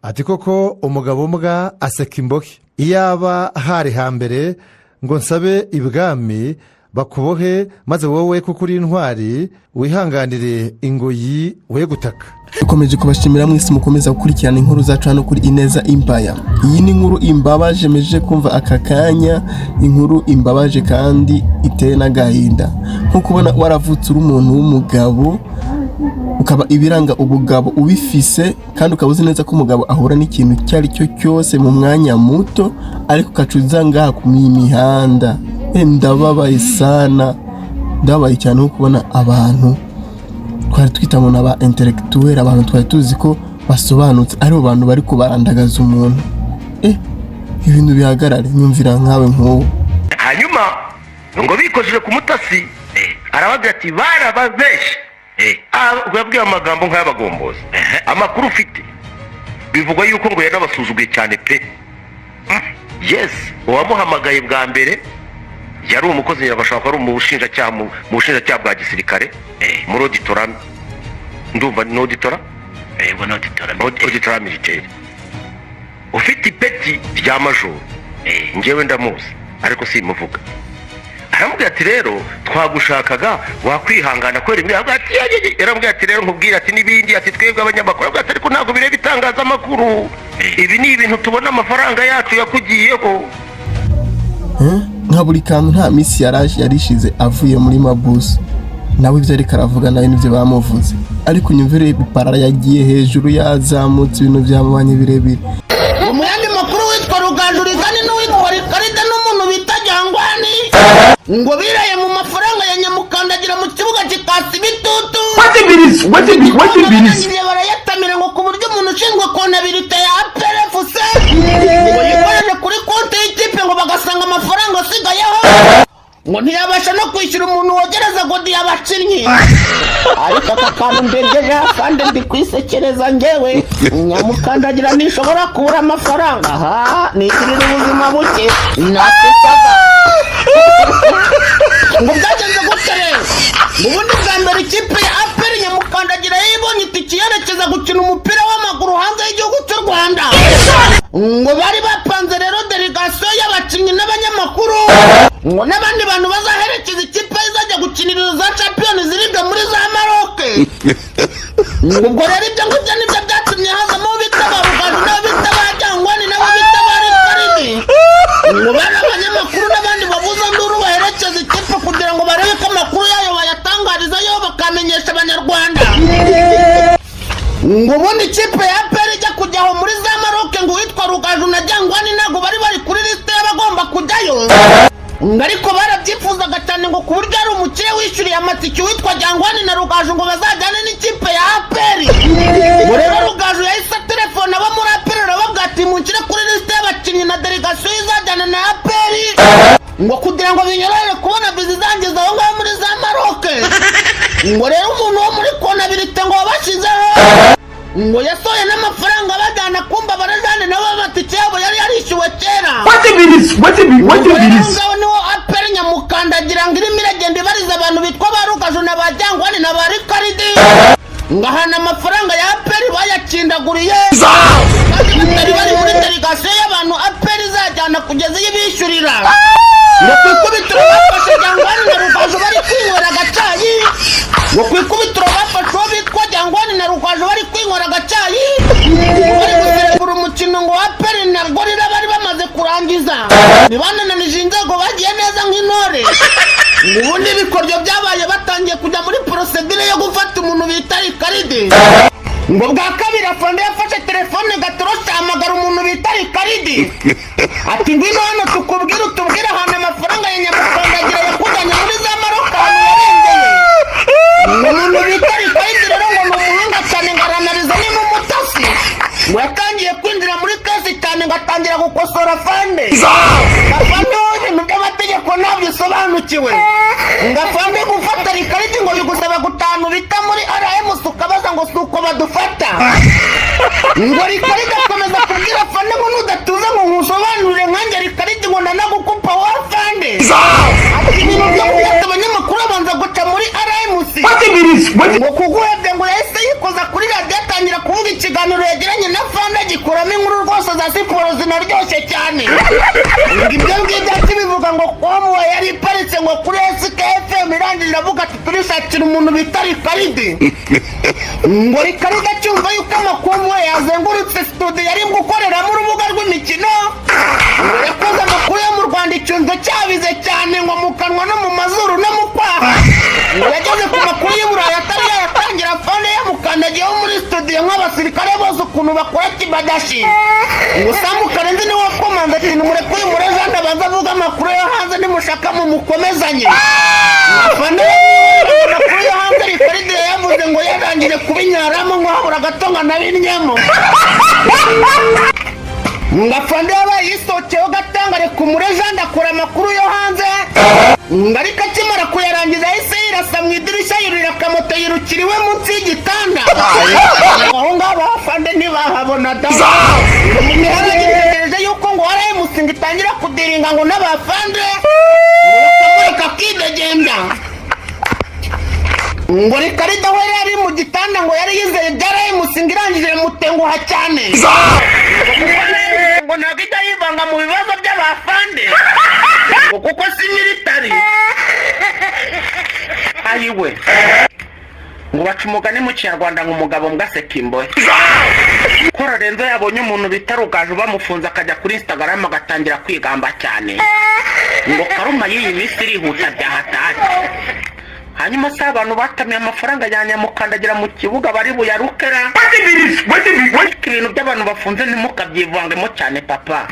ati koko umugabo mbwa aseka imbohe, iyaba hari hambere ngo nsabe ibwami bakubohe maze wowe kuko uri intwari wihanganire ingoyi we gutaka. Dukomeje kubashimira mwese mukomeza gukurikirana inkuru zacu hano kuri Ineza Empire. Iyi ni inkuru imbabaje meje kumva aka kanya, inkuru imbabaje kandi iteye n'agahinda. Nko kubona waravutse uri umuntu w'umugabo ukaba ibiranga ubugabo ubifise kandi ukabuze neza ko umugabo ahura n'ikintu cyari cyo cyose mu mwanya muto ariko kacuza ngaha ku mihanda. Ndababaye sana, ndabaye cyane nko kubona abantu twari twita ngo naba intellectuel, abantu twari tuzi ko basobanutse ari abantu bari kubarandagaza umuntu. Ibintu bihagarare nyumvira nkawe nk'uwo. Hanyuma ngo bikojeje ku mutasi arabagira ati barababeshe. Ubabwiye amagambo nk'ay'abagombozi. Amakuru ufite bivugwa yuko ngo yanabasuzuguye cyane pe. Yes, uwamuhamagaye bwa mbere yari umukozi nyabashaka ari mu bushinjacyaha bwa gisirikare muri auditora, ndumva no auditora auditora militaire ufite ipeti rya majoro. Ngewe ndamuzi ariko simuvuga. Aramubwira ati rero twagushakaga wakwihangana kwera imwe. Aramubwira ati rero nkubwira ati n'ibindi ati twebwe abanyamakuru ati ariko ntabwo bireba itangazamakuru, ibi ni ibintu tubona amafaranga yacu yakugiyeho. Nka buri kantu nta misi yarishize avuye muri Mabuso nawe ibyo ariko aravuga nawe nibyo bamuvuze, ariko nyumvire iparara yagiye hejuru yazamutse ibintu byamubanye birebire. Umuyandi makuru witwa Rugandurigani n'uwitwa Rikarida n'umuntu bita Jangwani ngo biraye mu mafaranga ya Nyamukandagira mu kibuga kikasi bitutu. Barayatamira ngo ku buryo umuntu ushinzwe konabilite ya APRFC ngo yikorere kuri konti y'ikipe ngo bagasanga amafaranga asigayeho ngo ntiyabasha no kwishyura umuntu wogereza godi y'abakinnyi. Ariko aka kantu mbegeje kandi ndi kwisekereza ngewe Nyamukandagira ntishobora kubura amafaranga. Nikirira ubuzima buke nasisaga ngo byagenze gute rero. Ubundi bwa mbere ikipe ya APR Nyamukandagira yibonye itike yerekeza gukina umupira w'amaguru hanze y'igihugu cy'u Rwanda. Ngo bari bapanze rero delegation y'abakinnyi n'abanyamakuru ngo n'abandi bantu bazaherekeza ikipe izajya gukinira za Champions League muri za Maroc. Ubwo rero ibyo ngibyo nibyo byatumye hazamo bitabarugaje n'abitabajyangwani nabo bitabari karidi. Ngo bari abanyamakuru n'abandi babuza nduru baherekeza ikipe kugira ngo barebe ko amakuru yayo bayatangariza yo bakamenyesha abanyarwanda. Ngo ubundi ikipe ya APR ijya kujyaho muri za Maroc ngo witwa Rugaju na Jangwani ntabwo bari kuri liste y'abagomba kujyayo. Ariko barabyifuzaga cyane ngo ku buryo ari umukire wishyuriye amatike witwa Jangwani na Rugaju ngo bazajyane n'ikipe ya APR. Ngo rero Rugaju yahise telefone abo muri APR aravuga ati munshyire kuri liste y'abakinnyi na delegation izajyana na APR ngo kugira ngo binyorohere kubona viza izangiza aho ngaho muri za Maroc. Ngo rero umuntu wo muri konabilite ngo wabashyizeho ngo yasohoye n'amafaranga bajyana kumba barajyane nabo amatike yabo yari yarishyuwe kera. Ngaho niho APR Nyamukandagira ngo irimo iragenda ibariza abantu bitwa ba Rugaju na ba Jangwani na ba Rikaridi ngahana amafaranga ya APR bayakindaguriye kandi batari bari muri delegation y'abantu APR izajyana kugeza ibishyurira. Ngo kwikubitiro bafashe Jangwani na Rugaju bari kwinywera agacyayi. Ngo kwikubitiro bafashe uwo bitwa Jangwani na Rugaju bari kwinywera agacyayi. Bari guserebura umukino ngo APR na Gorilla bari bamaze kurangiza. Nibanananije inzego bagiye neza nk'intore. Ubundi ibikoryo byabaye batangiye kujya muri procedure yo gufata umuntu bita Rikaridi. Ngo bwa kabiri afande yafashe telefone gatorosha amagara umuntu bita Rikaridi. Ati ngwino hano tukubwira utubwira ahantu amafaranga ya Nyamukandagira yakujyanye muri za Maroc ahantu yarengeye. Umuntu bita Rikaridi rero ngo ni umuhanga cyane ngo aranariza ni n'umutasi. Ngo yatangiye kwinjira muri kesi cyane ngo atangira gukosora afande. Afande ibintu by'amategeko ntabyo isobanukiwe. Ngo afande gufata Rikaridi ngo bigusaba gutanu bita muri RMS ukabaza ngo si uko badufata. Ngo Rikaridi akomeza kubwira afande ngo nudatuza ngo nkusobanurire nkanjye Rikaridi ngo nanagukupa wa afande. Ati ibintu byo kuyata abanyamakuru abanza guca muri RMS. Ngo kuguhebye ngo yahise yikoza kuri radio atangira kuvuga ikiganiro yagiranye na afande agikura cyane. Ibyo ngibyo kibivuga ngo komo yari iparitse ngo kuri SKFM irangije iravuga ati turishakira umuntu bita Rikaride. Ngo Rikaride cyumva yuko amakomo yazengurutse studio yari gukoreramo urubuga rw'imikino. Yakoze amakuru yo mu Rwanda icyunzo cyabize cyane ngo mu kanwa no mu mazuru no mu kwaha. Yageze ku makuru y'Iburayi atari yatangira fone yamukandagiyeho muri studio nk'abasirikare bose ukuntu bakora kibadashi. Ngo Samu Karenzi niwe wakomanze ati nimureke uyu murejanda baza avuga amakuru yo hanze nimushaka mu mukomezanye. Afande amakuru yo hanze Rikaride yavuze ngo yarangije kubinyaramo ngo habura gatonga nabinnyemo. Ngafande yabaye yisokeho gatangare ku murejanda akora amakuru yo hanze. Ngarika kimara kuyarangiza yahise yirasa mu idirishya yurira akamoto yirukiriwe munsi y'igitanda. Aho ngaho afande ntibahabona da. Imihanda yitegereje yuko ngo waraye musinga itangira kudiringa ngo n'abafande ngo bakamureka kidegembya. Ngo Rikaride we yari mu gitanda ngo yari yizeye byaraye musinga irangije mutenguha cyane. Ngo ntabwo ijya yivanga mu bibazo by'abafande ngo kuko si militari. Ayiwe ngo baca umugani mu Kinyarwanda ngo umugabo mbwaseka imbohe. Ko Lorenzo yabonye umuntu bita Rugaju bamufunze akajya kuri Instagram agatangira kwigamba cyane ngo Karuma y'iyi minsi irihuta byahatari. Hanyuma se abantu batamiye amafaranga ya Nyamukandagira mu kibuga bari buyarukera. Ibintu by'abantu bafunze ntimukabyivangemo cyane papa.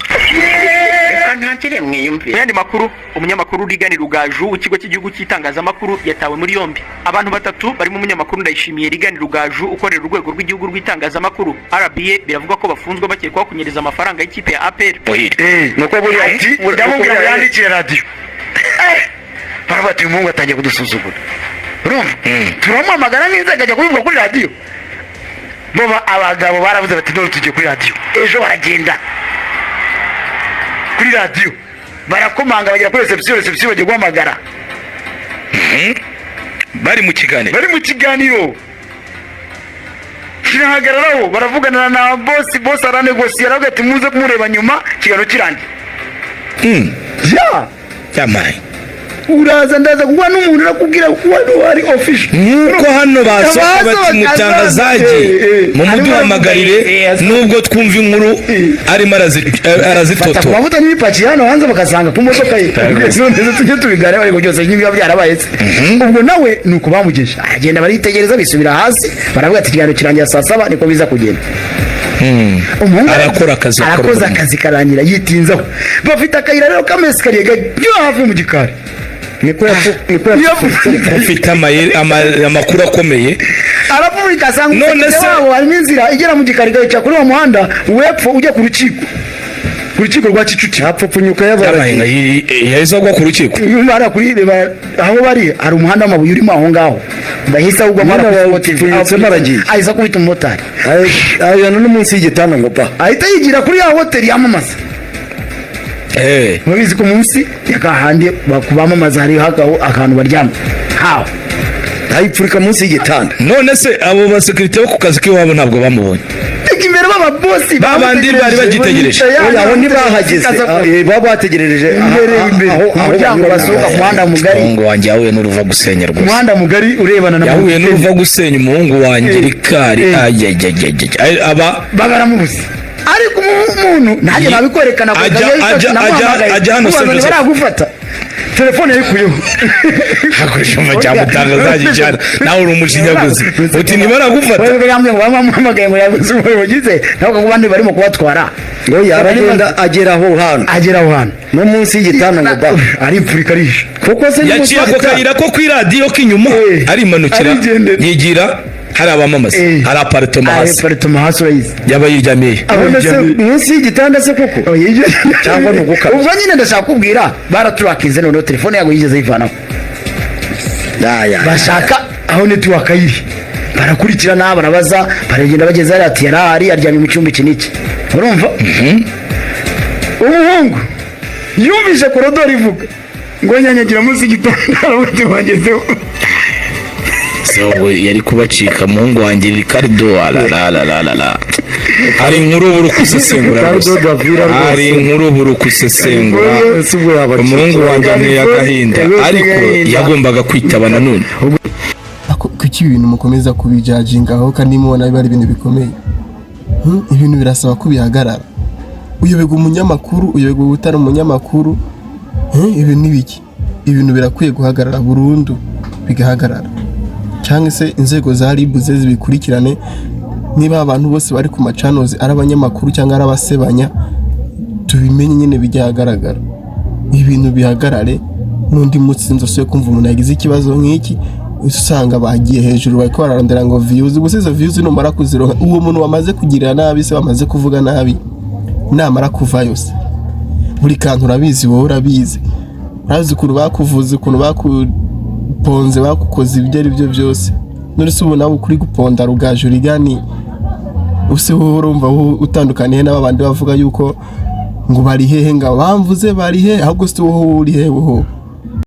Reka ntangire mwiyumvire. Yandi makuru, umunyamakuru Rigani Rugaju w'ikigo cy'igihugu cy'itangazamakuru yatawe muri yombi. Abantu batatu barimo umunyamakuru Ndayishimiye Rigani Rugaju ukorera urwego rw'igihugu rw'itangazamakuru RBA biravuga ko bafunzwe bakekwaho kunyereza amafaranga y'ikipe ya APR. Nuko buri ati ndamubwira yandikira radio. Barabati umungu atangiye kudusuzugura. Urumva? Turamamagara neza akajya kubivuga kuri radio. Boba abagabo baravuze bati none tujye kuri radio. Ejo baragenda kuri radio barakomanga bagera kuri reception bagiye guhamagara. Bari mu kiganiro kirahagararaho baravugana na boss aranegosiye aravuga ati muze kumureba nyuma kigano kirangiye. Yamaye uraza ndaza kuba n'umuntu nakubwira ko ari official nuko hano basohoka bati mutangazaje mu muduhamagarire nubwo twumva inkuru arimo arazitoto bavuta n'ipaki hano hanze bakasanga ku modoka ye none tujye tubigare bari byose nk'ibyo byarabaye. Ubwo nawe nuko bamugesha agenda baritegereza bisubira hasi baravuga ati kigano kirangira saa 7 niko biza kugenda. Arakora akazi karangira yitinzaho bafite akayira rero kamesi kariye gajyo hafi mu gikari niko ufite amakuru akomeye arapfurika asanga none se wabo harimo inzira igera mu gikari gaca kuri uwo muhanda wepfo ujya ku rukiko rwa Kicukiro hapfupfunyuka y'abarenga yahise agwa ku rukiko bara kuri aho bari hari umuhanda w'amabuye urimo aho ngaho ndahise ahubwo mwana wawe tipfunyutse maragiye ahise kubita umumotari ayo no munsi y'igitanda ngo pa ahita yigira kuri ya hoteli yamamaza. Mubizi ko munsi yakahandi bakubamamaza hari hakaho akantu baryama hawo ayipfurika munsi y'igitanda. None se abo basekirite bo ku kazi k'iwabo ntabwo bamubonye imbere baba boss babandi bari bagitegereje aho ntibahageze baba bategerereje imbere aho basohoka ku muhanda mugari. Umuhungu wanjye yahuye n'uruva gusenya rwose umuhanda mugari urebana na yahuye n'uruva gusenya umuhungu wanjye Rikari aba bagaramubuze ariko umuntu ntaje nabikwerekana ko ajya hano se baragufata telefone yikuyeho hakoresha amajyambutangazaje cyane nawe uri umushinyaguzi uti nibaragufata wewe yambye ngo bamamagaye ngo yaguze ubugize ntabwo ku bandi barimo kubatwara ngo yaragenda ageraho hano no munsi y'igitanda ngo ba ari pfurikarisha kuko se yaciye ako kayira ko kuri radio k'inyuma ari manukira yigira hari abamamaza hari apartment hasi urayizi yaba yiryamiye munsi y'igitanda se koko cyangwa nuguka ubwo nyine ndashaka kubwira baraturakize none telefone yago yigeze yivanaho bashaka aho network iri barakurikirana barabaza baragenda bageze hari ati yarari aryamye mu cyumba kiniki urumva umuhungu yumvise korodori ivuga ngo nyanyagira munsi y'igitanda arabute wagezeho so yari kubacika muhungu wanjye Ricardo la hari inkuru buri kusesengura hari inkuru buri kusesengura umuhungu wanjye agahinda ariko yagombaga kwitaba nanone kuki ibintu mukomeza kubijajingaho kandi mubona biba ari ibintu bikomeye ibintu birasaba ko bihagarara uyobega umunyamakuru uyobega utari umunyamakuru ibintu nibiki ibintu birakwiye guhagarara burundu bigahagarara cyangwa se inzego za RIB zibikurikirane niba abantu bose bari ku macanozi ari abanyamakuru cyangwa ari abasebanya tubimenye nyine bijyahagaragara ibintu bihagarare n'undi mutsi nzose kumva umuntu yagize ikibazo nk'iki usanga bagiye hejuru bariko bararondera ngo views gusa izo views numara kuzironka uwo muntu wamaze kugirira nabi se bamaze kuvuga nabi namara kuva yose buri kantu urabizi wowe urabizi urazi ukuntu bakuvuze ukuntu bakuponze bakukoze ibyo ari byo byose none se ubona ukuri guponda Rugaju rigani use wowe urumva utandukaniye n'abandi bavuga yuko ngo bari hehe ngo bamvuze bari he ahubwo se wowe uri he wowe